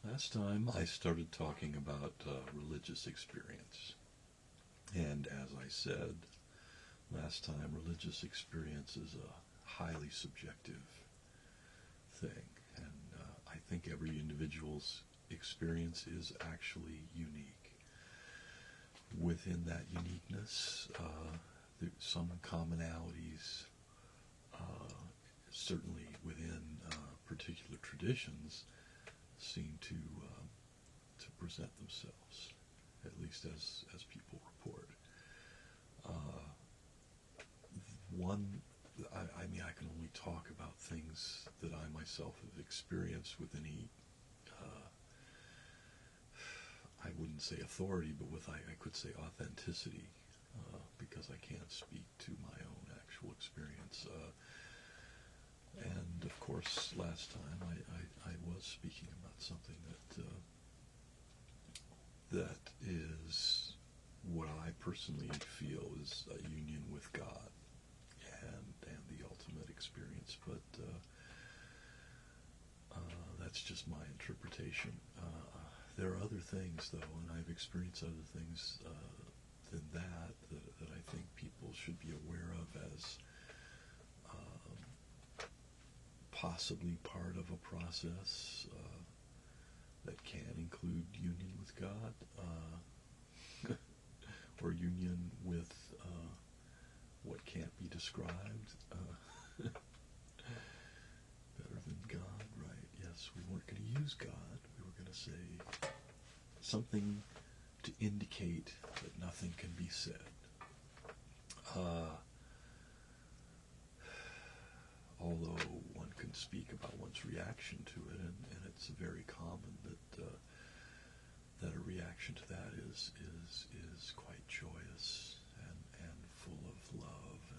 Last time I started talking about religious experience. And as I said last time, religious experience is a highly subjective thing. And I think every individual's experience is actually unique. Within that uniqueness, there's some commonalities, uh, certainly within particular traditions, seem to present themselves, at least as people report. Uh, one, I mean, I can only talk about things that I myself have experienced with any, uh, I wouldn't say authority, but I could say authenticity, because I can't speak to my own actual experience. And of course, last time I was speaking about something that is what I personally feel is a union with God and the ultimate experience. But that's just my interpretation. There are other things, though, and I've experienced other things than that I think people should be aware of as possibly part of a process that can include union with God, or union with what can't be described. Better than God, right? Yes, we weren't going to use God. We were going to say something to indicate that nothing can be said. Uh, Although one can speak about one's reaction to it, and it's very common that a reaction to that is quite joyous and full of love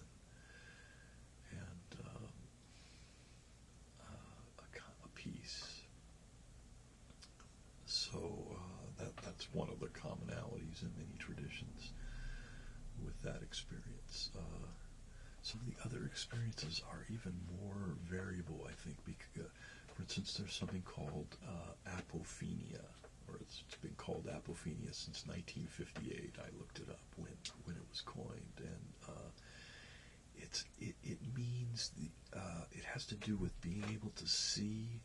and a peace. So that's one of the commonalities in many traditions with that experience. Some of the other experiences are even more variable, I think. Because, for instance, there's something called apophenia, or it's been called apophenia since 1958. I looked it up when it was coined, and it means it has to do with being able to see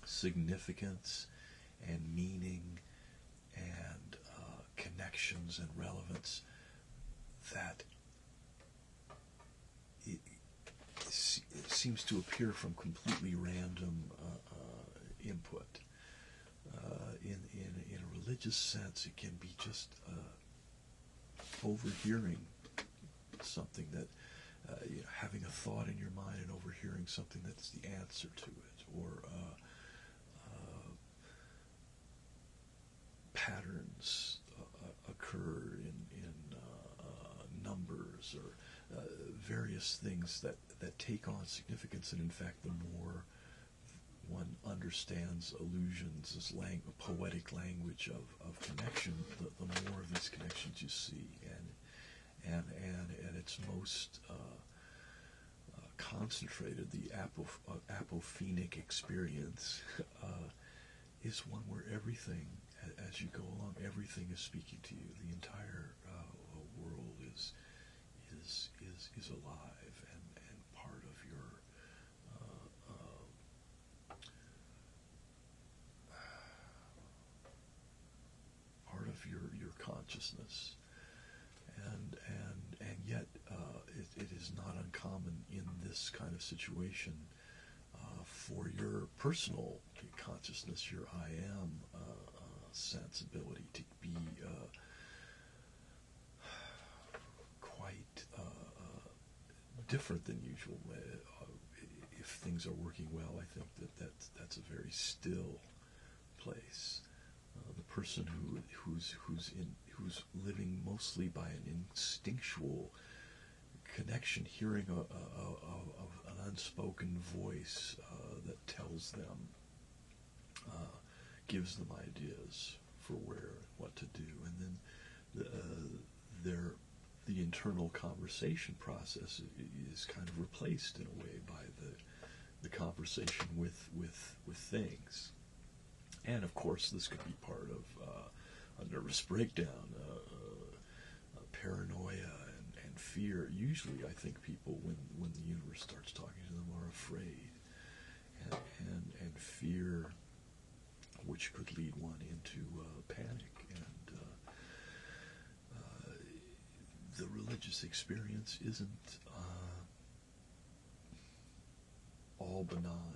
significance and meaning and connections and relevance that it seems to appear from completely random input. In a religious sense, it can be just overhearing something that, having a thought in your mind and overhearing something that's the answer to it, or patterns occur in numbers, or various things that take on significance. And in fact, the more one understands illusions as poetic language of connection, the more of these connections you see. And at its most concentrated, the apophenic experience is one where everything, as you go along, everything is speaking to you. The entire world is alive and part of your your consciousness, and yet it is not uncommon in this kind of situation for your personal consciousness, your I am sensibility, to be quite different than usual. If things are working well, I think that's a very still place. The person who's living mostly by an instinctual connection, hearing of an unspoken voice that tells them, gives them ideas for where and what to do, and then the internal conversation process is kind of replaced in a way by the conversation with things. And of course, this could be part of a nervous breakdown, paranoia, and fear. Usually, I think people, when the universe starts talking to them, are afraid, and fear, which could lead one into panic. And the religious experience isn't all benign.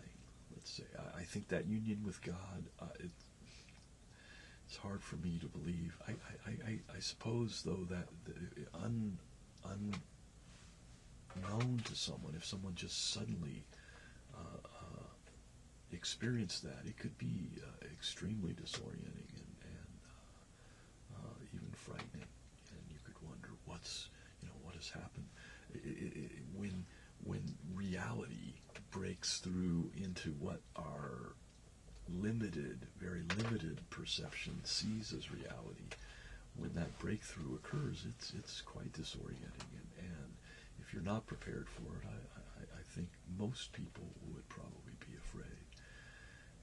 Let's say I think that union with God, it's hard for me to believe. I suppose, though, that unknown to someone, if someone just suddenly experienced that, it could be extremely disorienting and even frightening. And you could wonder what has happened. When reality breaks through into what our very limited perception sees as reality, when that breakthrough occurs, it's quite disorienting, and if you're not prepared for it, I think most people would probably be afraid,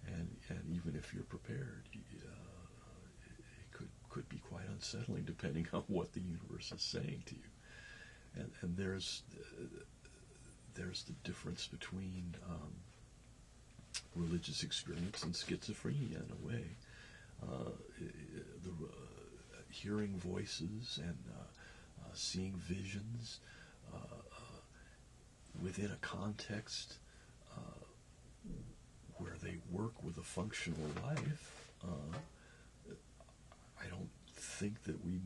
and even if you're prepared, it could be quite unsettling depending on what the universe is saying to you, and there's the difference between religious experience and schizophrenia in a way. Hearing voices and seeing visions within a context where they work with a functional life, I don't think that we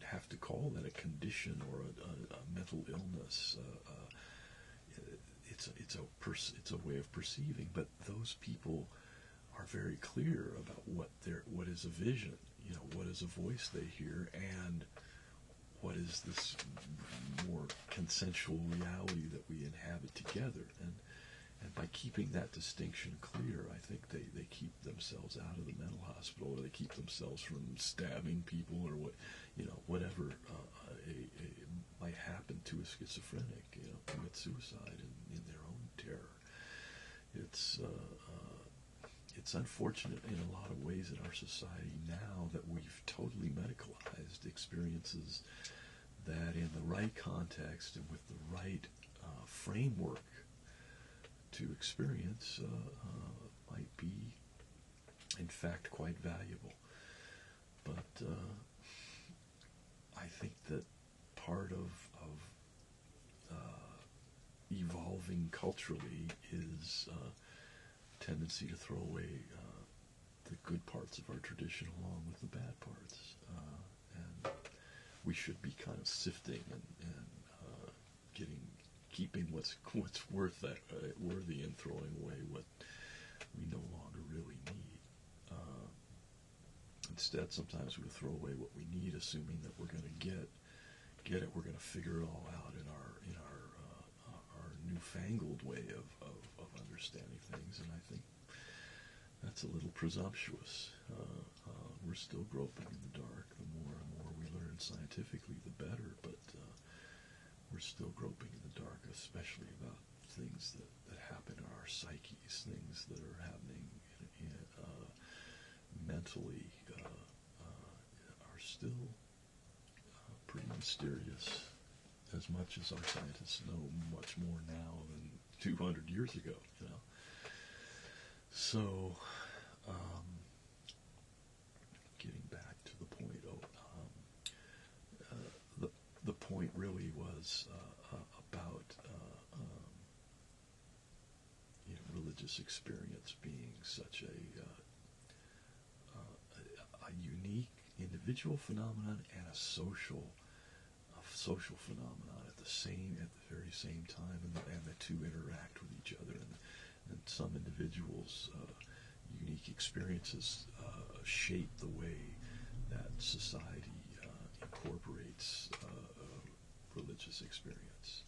have to call that a condition or a mental illness. It's a way of perceiving, but those people are very clear about what is a vision, what is a voice they hear, and what is this more consensual reality that we inhabit together. And by keeping that distinction clear, I think they keep themselves out of the mental hospital, or they keep themselves from stabbing people, or whatever might happen to a schizophrenic, commit suicide in their own terror. It's unfortunate in a lot of ways in our society now that we've totally medicalized experiences that, in the right context and with the right framework to experience, might be, in fact, quite valuable. But I think that part of evolving culturally is tendency to throw away the good parts of our tradition along with the bad parts, and we should be kind of sifting and keeping what's worthy and throwing away what we no longer really need. Instead, sometimes we throw away what we need, assuming that we're going to get it. We're going to figure it all out in our newfangled way of understanding things, and I think that's a little presumptuous. We're still groping in the dark. The more and more we learn scientifically, the better, but we're still groping in the dark, especially about things that happen in our psyches, things that are happening mentally, are still pretty mysterious, as much as our scientists know much more now than 200 years ago, So, getting back to the point, the point really was about religious experience being such a unique individual phenomenon and a social phenomenon at the very same time, and the two interact with each other, and some individuals' unique experiences shape the way that society incorporates religious experience.